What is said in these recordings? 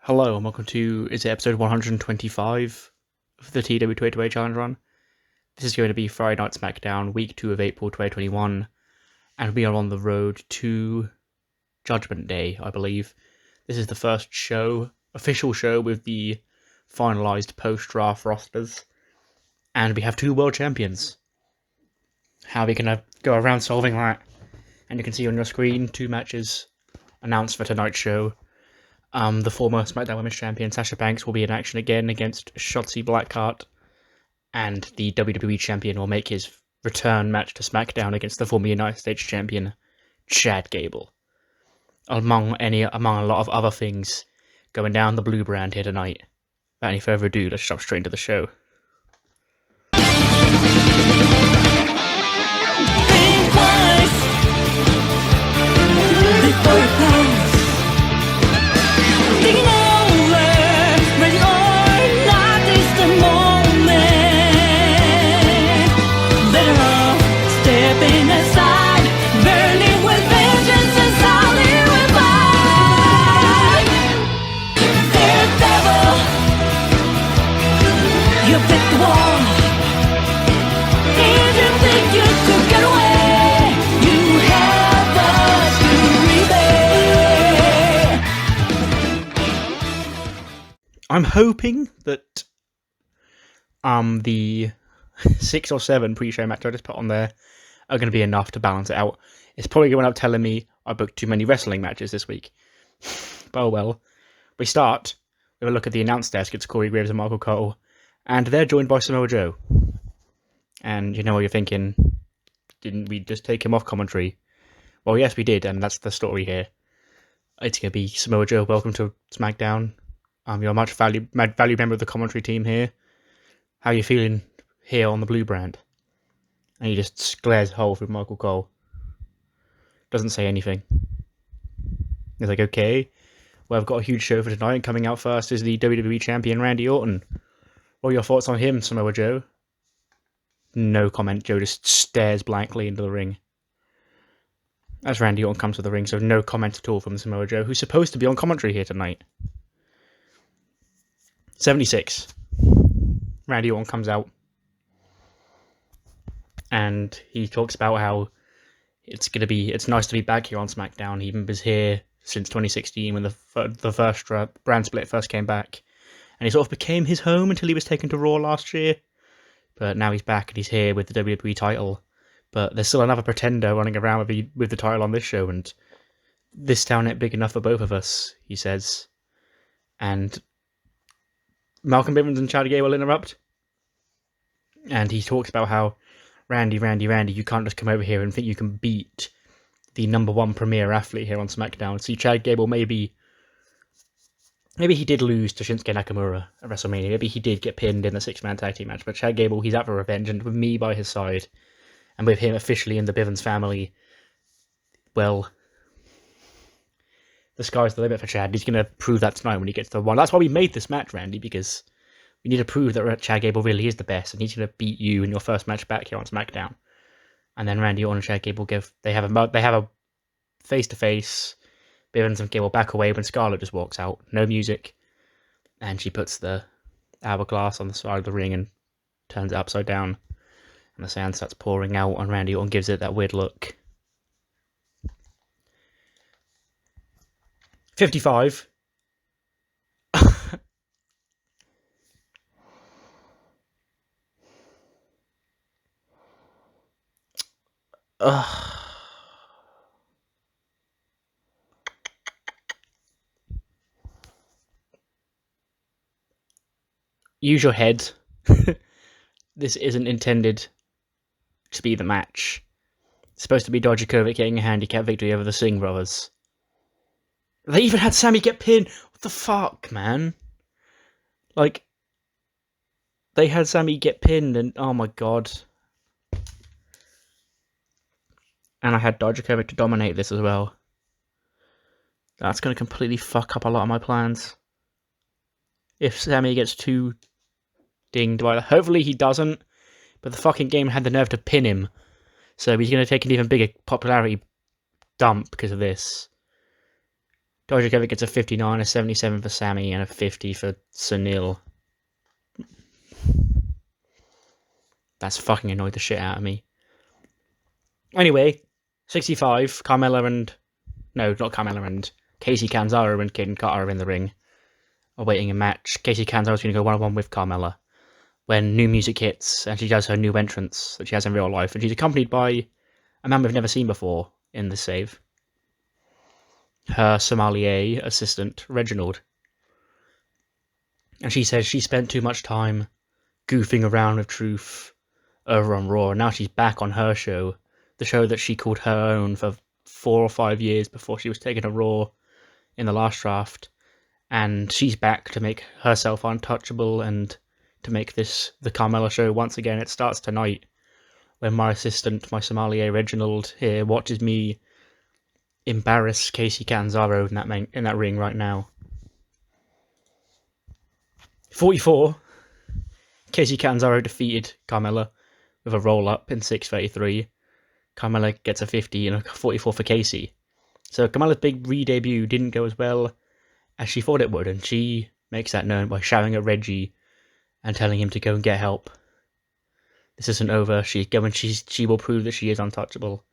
Hello and welcome to, episode 125 of the TEW 2020 Challenge Run. This is going to be Friday Night SmackDown, week 2 of April 2021, and we are on the road to Judgment Day, I believe. This is the first official show with the finalised post-draft rosters, and we have two world champions. How are we going to go around solving that? And you can see on your screen 2 matches announced for tonight's show. The former SmackDown Women's Champion Sasha Banks will be in action again against Shotzi Blackheart, and the WWE Champion will make his return match to SmackDown against the former United States Champion Chad Gable, among a lot of other things going down the blue brand here tonight. Without any further ado, let's jump straight into the show. Think twice before you pounce. Thinking over, ready or not, it's the moment. Better off stepping aside, burning with vengeance and solid revive. Daredevil, you picked the one. If you think you could get away, you have us to repay. I'm hoping that the 6 or 7 pre-show matches I just put on there are going to be enough to balance it out. It's probably going to end up telling me I booked too many wrestling matches this week. But oh well. We start with a look at the announce desk. It's Corey Graves and Michael Cole, and they're joined by Samoa Joe. And you know what you're thinking, didn't we just take him off commentary? Well, yes, we did, and that's the story here. It's going to be Samoa Joe, welcome to SmackDown. You're a much valued member of the commentary team here. How are you feeling here on the blue brand? And he just glares a hole through Michael Cole. Doesn't say anything. He's like, okay, well, I've got a huge show for tonight. Coming out first is the WWE Champion Randy Orton. What are your thoughts on him, Samoa Joe? No comment. Joe just stares blankly into the ring. As Randy Orton comes to the ring, so no comment at all from Samoa Joe, who's supposed to be on commentary here tonight. 76. Randy Orton comes out, and he talks about how it's nice to be back here on SmackDown. He even was here since 2016 when the first brand split first came back, and he sort of became his home until he was taken to Raw last year. But now he's back and he's here with the WWE title. But there's still another pretender running around with the title on this show, and this town ain't big enough for both of us, he says. And Malcolm Bivens and Chad Gable interrupt, and he talks about how Randy, you can't just come over here and think you can beat the #1 premier athlete here on SmackDown. See, Chad Gable, maybe he did lose to Shinsuke Nakamura at WrestleMania. Maybe he did get pinned in the 6-man tag team match, but Chad Gable, he's out for revenge, and with me by his side, and with him officially in the Bivens family, well, the sky's the limit for Chad. He's going to prove that tonight when he gets to the 1. That's why we made this match, Randy, because we need to prove that Chad Gable really is the best, and he's going to beat you in your first match back here on SmackDown. And then Randy Orton and Chad Gable they have a face-to-face. Bivens and Gable back away when Scarlett just walks out. No music. And she puts the hourglass on the side of the ring and turns it upside down. And the sand starts pouring out, and Randy Orton gives it that weird look. 55. Use your head. This isn't intended to be the match. It's supposed to be Dijakovic getting a handicap victory over the Singh brothers. They even had Sami get pinned. What the fuck, man? Like, they had Sami get pinned, and oh my god. And I had Dijakovic to dominate this as well. That's going to completely fuck up a lot of my plans. If Sami gets too dinged by that. Hopefully he doesn't, but the fucking game had the nerve to pin him. So he's going to take an even bigger popularity dump because of this. Tozawa gets a 59, a 77 for Sami, and a 50 for Sunil. That's fucking annoyed the shit out of me. Anyway, 65, Carmella and... No, not Carmella and... Casey Canzaro and Kaden Carter are in the ring, awaiting a match. Casey Canzaro's going to go one-on-one with Carmella when new music hits, and she does her new entrance that she has in real life, and she's accompanied by a man we've never seen before in the save. Her sommelier assistant, Reginald. And she says she spent too much time goofing around with Truth over on Raw, and now she's back on her show, the show that she called her own for 4 or 5 years before she was taken to Raw in the last draft, and she's back to make herself untouchable and to make this the Carmella show once again. It starts tonight when my assistant, my sommelier Reginald here, watches me embarrass Casey Canzaro in that ring right now. 44. Casey Canzaro defeated Carmella with a roll-up in 6:33. Carmella gets a 50 and a 44 for Casey. So Carmella's big re-debut didn't go as well as she thought it would, and she makes that known by shouting at Reggie and telling him to go and get help. This isn't over. She will prove that she is untouchable,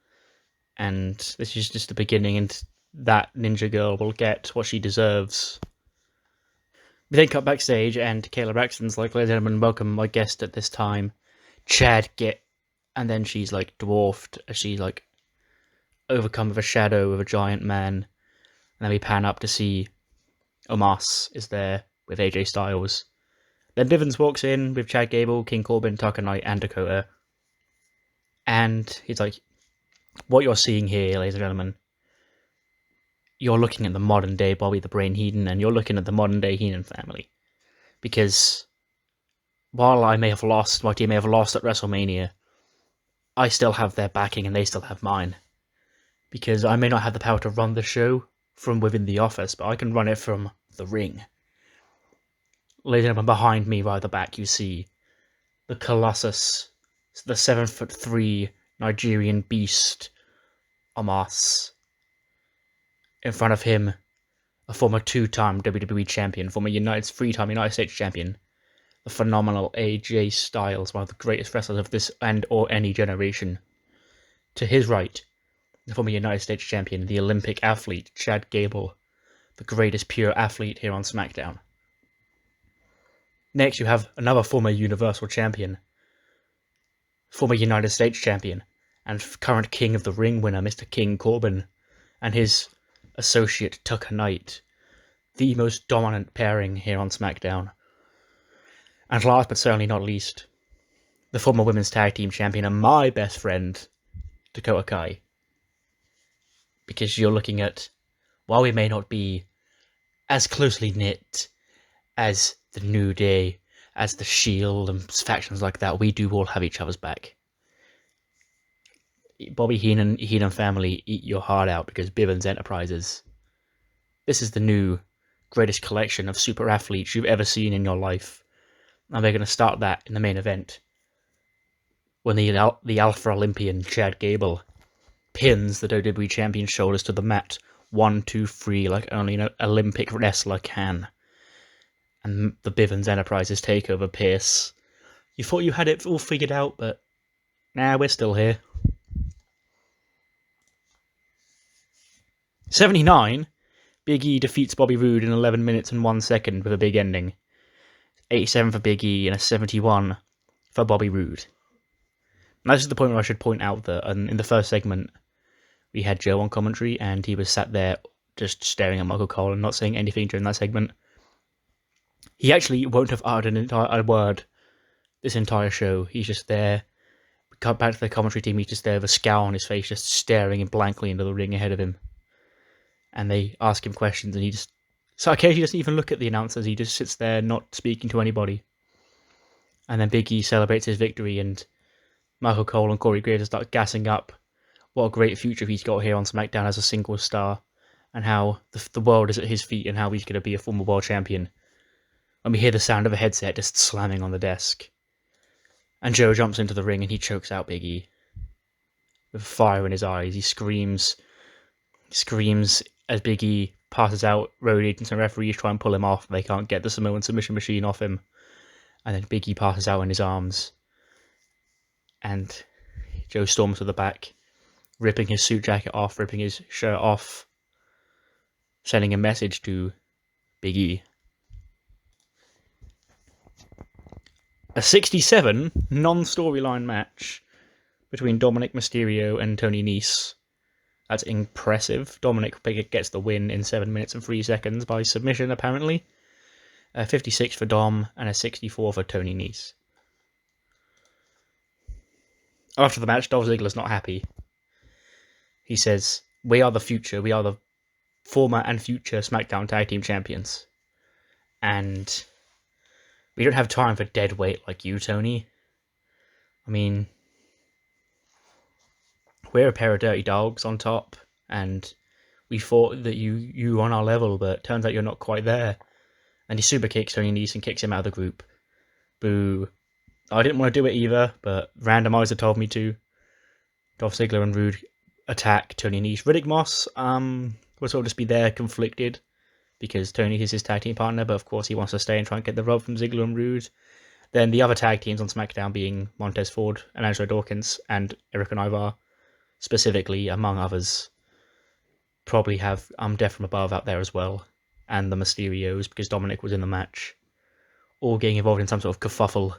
and this is just the beginning, and that ninja girl will get what she deserves. We then cut backstage, and Kayla Braxton's like, "Ladies and gentlemen, welcome my guest at this time, Chad Get," and then she's like dwarfed as she's like overcome with a shadow of a giant man, and then we pan up to see Omos is there with AJ Styles. Then Bivens walks in with Chad Gable, King Corbin, Tucker Knight, and Dakota. And he's like, "What you're seeing here, ladies and gentlemen, you're looking at the modern day Bobby the Brain Heenan, and you're looking at the modern day Heenan family. Because while my team may have lost at WrestleMania, I still have their backing and they still have mine. Because I may not have the power to run the show from within the office, but I can run it from the ring." Ladies and gentlemen, behind me, right at the back, you see the Colossus, the 7'3" Nigerian beast, Omos. In front of him, a former 2-time WWE champion, former 3-time United States champion, the phenomenal AJ Styles, one of the greatest wrestlers of this and or any generation. To his right, the former United States champion, the Olympic athlete, Chad Gable, the greatest pure athlete here on SmackDown. Next, you have another former Universal Champion, former United States Champion, and current King of the Ring winner, Mr. King Corbin, and his associate, Tucker Knight, the most dominant pairing here on SmackDown. And last but certainly not least, the former Women's Tag Team Champion and my best friend, Dakota Kai. Because you're looking at, while we may not be as closely knit as the New Day, as the Shield and factions like that, we do all have each other's back. Bobby Heenan family, eat your heart out, because Bivens Enterprises, this is the new greatest collection of super athletes you've ever seen in your life. And they're going to start that in the main event when the Alpha Olympian Chad Gable pins the WWE Champion's shoulders to the mat 1, 2, 3 like only an Olympic wrestler can. And the Bivens Enterprises take over Pierce. You thought you had it all figured out, but nah, we're still here. 79, Big E defeats Bobby Roode in 11 minutes and 1 second with a big ending. 87 for Big E and a 71 for Bobby Roode. And this is the point where I should point out that in the first segment, we had Joe on commentary, and he was sat there just staring at Michael Cole and not saying anything during that segment. He actually won't have uttered a word this entire show. He's just there. We cut back to the commentary team. He's just there with a scowl on his face, just staring blankly into the ring ahead of him. And they ask him questions, and he just... So occasionally he doesn't even look at the announcers. He just sits there not speaking to anybody. And then Big E celebrates his victory, and Michael Cole and Corey Graves start gassing up what a great future he's got here on SmackDown as a single star, and how the world is at his feet, and how he's going to be a former world champion. And we hear the sound of a headset just slamming on the desk. And Joe jumps into the ring and he chokes out Big E. With fire in his eyes, he screams as Big E passes out. Roode and some referees try and pull him off. They can't get the Samoan submission machine off him. And then Big E passes out in his arms. And Joe storms to the back, ripping his suit jacket off, ripping his shirt off, sending a message to Big E. A 67 non-storyline match between Dominic Mysterio and Tony Nese. That's impressive. Dominic gets the win in 7 minutes and 3 seconds by submission, apparently. A 56 for Dom and a 64 for Tony Nese. After the match, Dolph Ziggler's not happy. He says, "We are the future. We are the former and future SmackDown Tag Team Champions. And we don't have time for dead weight like you, Tony. I mean, we're a pair of dirty dogs on top, and we thought that you were on our level, but turns out you're not quite there." And he super kicks Tony Nese and kicks him out of the group. Boo. I didn't want to do it either, but randomizer told me to. Dolph Ziggler and Roode attack Tony Nese. Riddick Moss will sort of just be there conflicted, because Tony is his tag team partner, but of course he wants to stay and try and get the rub from Ziggler and Roode. Then the other tag teams on SmackDown being Montez Ford and Angelo Dawkins and Eric and Ivar, specifically, among others, probably have Death from Above out there as well, and the Mysterios, because Dominic was in the match, all getting involved in some sort of kerfuffle.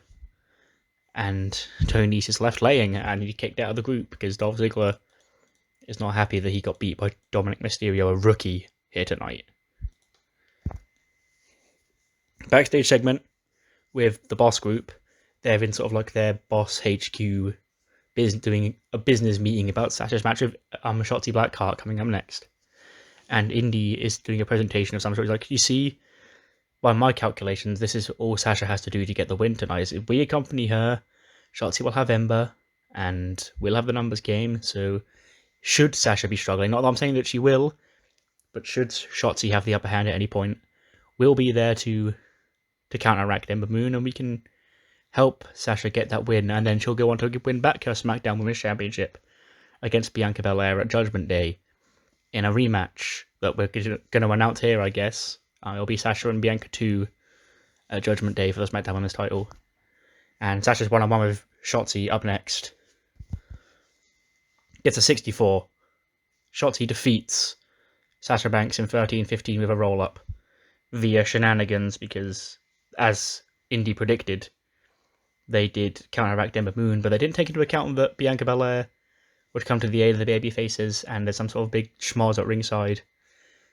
And Tony Nese is left laying, and he kicked out of the group because Dolph Ziggler is not happy that he got beat by Dominic Mysterio, a rookie, here tonight. Backstage segment with the Boss Group. They're in sort of like their Boss HQ doing a business meeting about Sasha's match with Shotzi Blackheart coming up next. And Indy is doing a presentation of some sort. He's like, "You see, by my calculations, this is all Sasha has to do to get the win tonight. If we accompany her, Shotzi will have Ember, and we'll have the numbers game. So should Sasha be struggling, not that I'm saying that she will, but should Shotzi have the upper hand at any point, we'll be there to counteract Ember Moon, and we can help Sasha get that win, and then she'll go on to win back her SmackDown Women's Championship against Bianca Belair at Judgment Day in a rematch that we're going to announce here, I guess. It'll be Sasha and Bianca 2 at Judgment Day for the SmackDown Women's title. And Sasha's one-on-one with Shotzi up next. Gets a 64. Shotzi defeats Sasha Banks in 13-15 with a roll-up via shenanigans, because, as Indy predicted, they did counteract Ember Moon, but they didn't take into account that Bianca Belair would come to the aid of the baby faces, and there's some sort of big schmoz at ringside.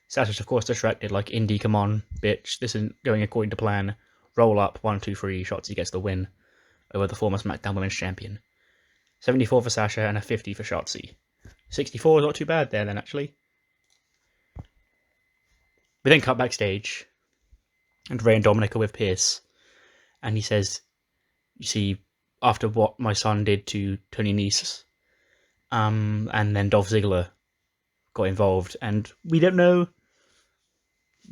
Sasha's of course distracted, like, "Indy, come on, bitch, this isn't going according to plan." Roll up, 1, 2, 3, Shotzi gets the win over the former SmackDown Women's Champion. 74 for Sasha and a 50 for Shotzi. 64 is not too bad there then, actually. We then cut backstage, and Rey and Dominic are with Pierce, and he says, "You see, after what my son did to Tony Nese, and then Dolph Ziggler got involved, and we don't know,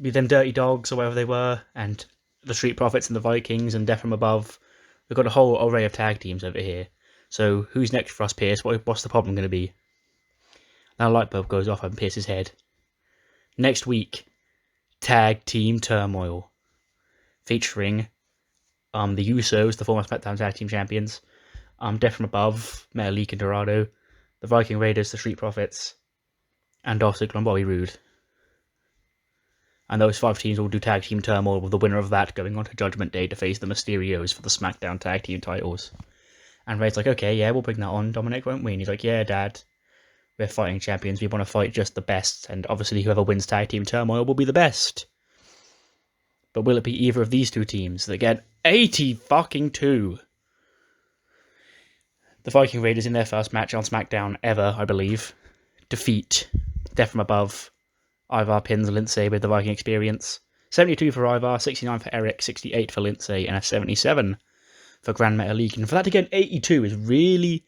with them dirty dogs or whatever they were, and the Street Profits and the Vikings and Death from Above, we've got a whole array of tag teams over here. So who's next for us, Pierce? What's the problem going to be?" Now a light bulb goes off on Pierce's head. Next week, Tag Team Turmoil, featuring the Usos, the former SmackDown Tag Team Champions, Death from Above, Lince Dorado, the Viking Raiders, the Street Profits, and Dolph Ziggler and Bobby Roode. And those 5 teams will do Tag Team Turmoil, with the winner of that going on to Judgment Day to face the Mysterios for the SmackDown Tag Team titles. And Ray's like, "Okay, yeah, we'll bring that on, Dominic, won't we?" And he's like, "Yeah, Dad, we're fighting champions, we want to fight just the best, and obviously whoever wins Tag Team Turmoil will be the best. But will it be either of these 2 teams that get 82? The Viking Raiders, in their first match on SmackDown ever, I believe, defeat Death from Above. Ivar pins Lince with the Viking Experience. 72 for Ivar, 69 for Eric, 68 for Lince, and a 77 for Grand Metalik. And for that to get an 82 is really,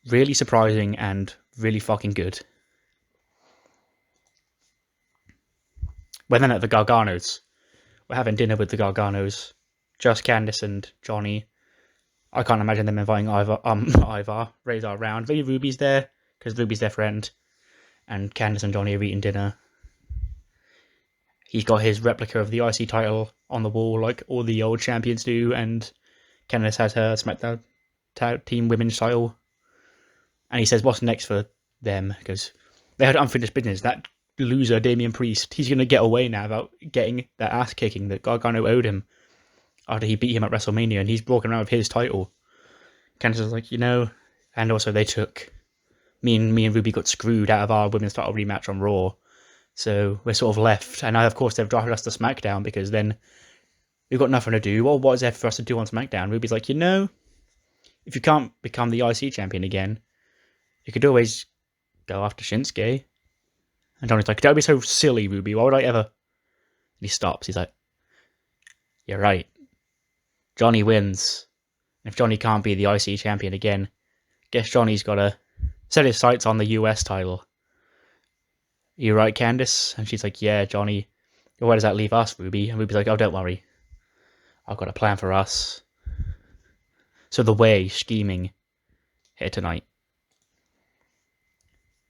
really surprising and really fucking good. We're then at the Garganos. We're having dinner with the Garganos. Just Candice and Johnny. I can't imagine them inviting Ivar. Ray's are around. Maybe Ruby's there, because Ruby's their friend. And Candice and Johnny are eating dinner. he's got his replica of the IC title on the wall, like all the old champions do, and Candice has her SmackDown Tag Team Women's title. And he says, what's next for them? Because they had unfinished business. That loser, Damian Priest, he's going to get away now about getting that ass kicking that Gargano owed him after he beat him at WrestleMania, and he's walking around with his title. Candice was like, and also they took... Me and Ruby got screwed out of our women's title rematch on Raw. So we're sort of left. And now, of course, they've drafted us to SmackDown because then we've got nothing to do. Well, what is there for us to do on SmackDown? Ruby's like, if you can't become the IC champion again, you could always go after Shinsuke. And Johnny's like, that would be so silly, Ruby. Why would I ever? And he stops. He's like, you're right. Johnny wins. And if Johnny can't be the IC champion again, guess Johnny's got to set his sights on the US title. You right, Candice? And she's like, yeah, Johnny. Where does that leave us, Ruby? And Ruby's like, oh, don't worry. I've got a plan for us. So the way, scheming, here tonight.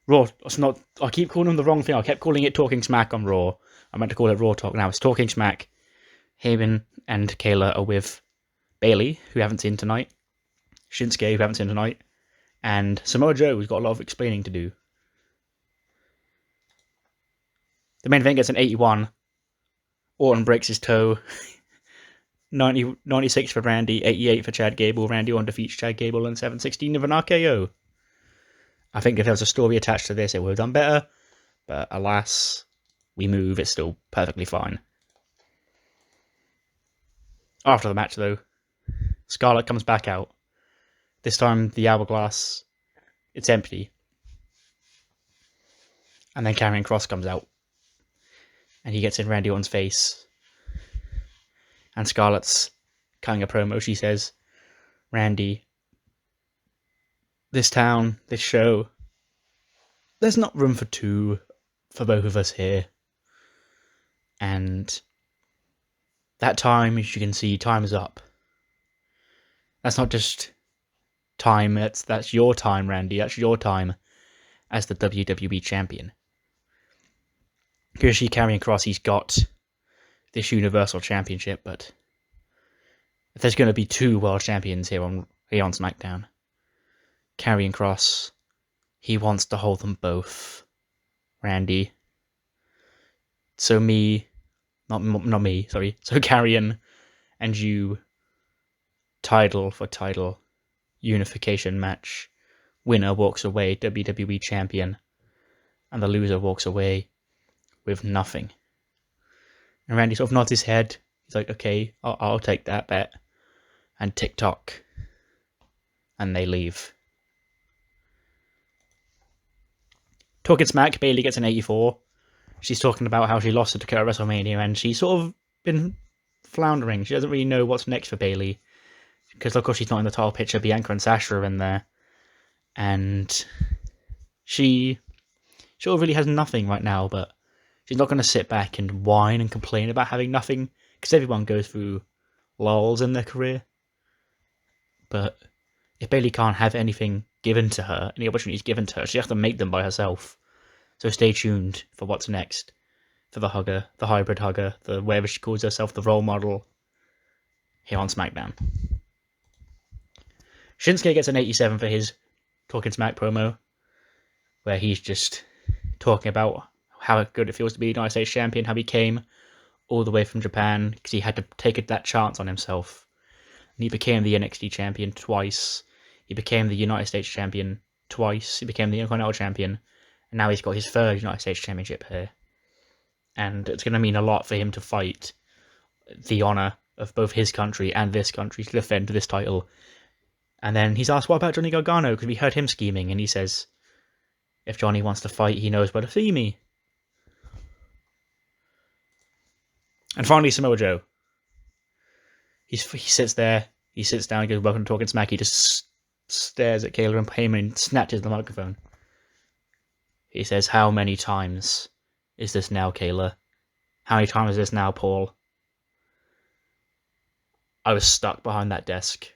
Raw, it's not... I keep calling them the wrong thing. I kept calling it Talking Smack on Raw. I meant to call it Raw Talk now. It's Talking Smack. Heyman and Kayla are with Bayley, who we haven't seen tonight. Shinsuke, who we haven't seen tonight. And Samoa Joe, who's got a lot of explaining to do. The main event gets an 81. Orton breaks his toe. 96 for Randy, 88 for Chad Gable. Randy Orton defeats Chad Gable in 7:16 with an RKO. I think if there was a story attached to this, it would have done better. But alas, we move. It's still perfectly fine. After the match, though, Scarlett comes back out. This time, the hourglass, it's empty. And then Karrion Kross comes out. And he gets in Randy Orton's face. And Scarlett's cutting a promo. She says, Randy, this town, this show, there's not room for two for both of us here. And that time, as you can see, time is up. That's not just time, that's your time, Randy. That's your time as the WWE champion. Because Karrion Kross, he's got this Universal Championship, but if there's going to be two world champions here on SmackDown, Karrion Kross, he wants to hold them both. Randy. So not me, sorry. So Karrion and you, title for title, unification match. Winner walks away WWE champion, and the loser walks away with nothing. And Randy sort of nods his head. He's like, okay, I'll take that bet. And tick-tock. And they leave. Talking smack, Bayley gets an 84. She's talking about how she lost to Dakota at WrestleMania, and she's sort of been floundering. She doesn't really know what's next for Bayley. Because, of course, she's not in the title picture. Bianca and Sasha are in there. And she sort of really has nothing right now, but she's not going to sit back and whine and complain about having nothing, because everyone goes through lulls in their career. But if Bayley can't have anything given to her, any opportunities given to her, she has to make them by herself. So stay tuned for what's next. For the hugger, the hybrid hugger, the whatever she calls herself, the role model, here on SmackDown. Shinsuke gets an 87 for his Talking Smack promo, where he's just talking about how good it feels to be United States champion, how he came all the way from Japan because he had to take that chance on himself. And he became the NXT champion twice. He became the United States champion twice. He became the Intercontinental champion. And now he's got his third United States championship here. And it's going to mean a lot for him to fight the honour of both his country and this country to defend this title. And then he's asked, what about Johnny Gargano? Because we heard him scheming. And he says, if Johnny wants to fight, he knows where to see me. And finally, Samoa Joe. He sits there. He sits down. He goes, welcome to Talking Smack. He just stares at Kayla and Heyman and snatches the microphone. He says, how many times is this now, Kayla? How many times is this now, Paul? I was stuck behind that desk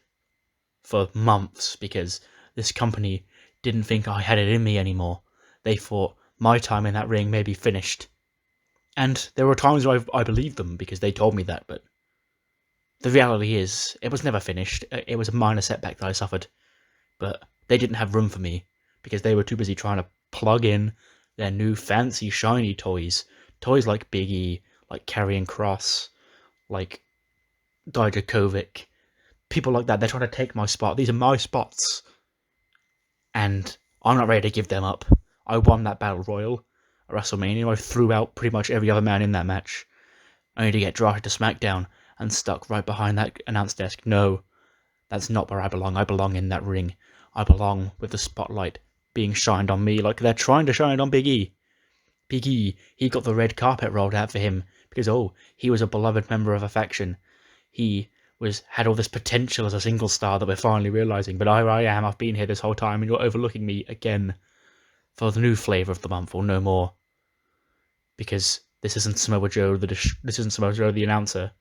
for months because this company didn't think I had it in me anymore. They thought my time in that ring may be finished. And there were times where I believed them because they told me that, but the reality is, it was never finished. It was a minor setback that I suffered, but they didn't have room for me because they were too busy trying to plug in their new fancy shiny toys. Toys like Big E, like Karrion Kross, like Dijakovic, people like that. They're trying to take my spot. These are my spots. And I'm not ready to give them up. I won that Battle Royal at WrestleMania. I threw out pretty much every other man in that match, only to get drafted to SmackDown and stuck right behind that announce desk. No, that's not where I belong. I belong in that ring. I belong with the spotlight being shined on me like they're trying to shine on Big E. Big E, he got the red carpet rolled out for him because, he was a beloved member of a faction. He had all this potential as a single star that we're finally realising, but here I am, I've been here this whole time and you're overlooking me again for the new flavour of the month or no more. Because this isn't Samoa Joe the announcer.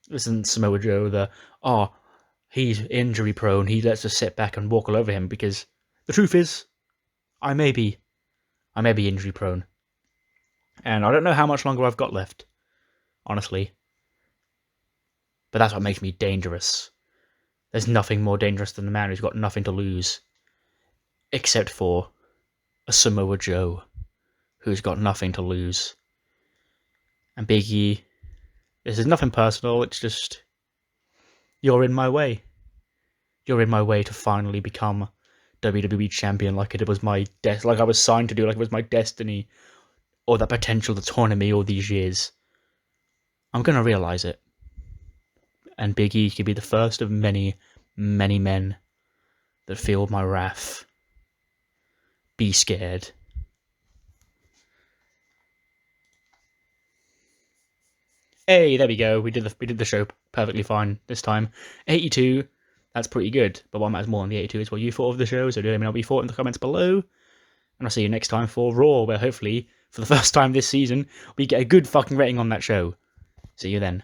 This isn't Samoa Joe he's injury prone, he lets us sit back and walk all over him, because the truth is, I may be injury prone. And I don't know how much longer I've got left, honestly. But that's what makes me dangerous. There's nothing more dangerous than the man who's got nothing to lose. Except for a Samoa Joe who's got nothing to lose. And Big E, this is nothing personal, it's just, you're in my way. You're in my way to finally become WWE champion like it was my like I was signed to do, like it was my destiny, or that potential that's haunted me all these years. I'm gonna realise it. And Big E could be the first of many, many men that feel my wrath. Be scared. Hey, there we go. We did the show perfectly fine this time. 82. That's pretty good. But what matters more than the 82 is what you thought of the show. So do let me know what you thought in the comments below. And I'll see you next time for Raw, where hopefully, for the first time this season, we get a good fucking rating on that show. See you then.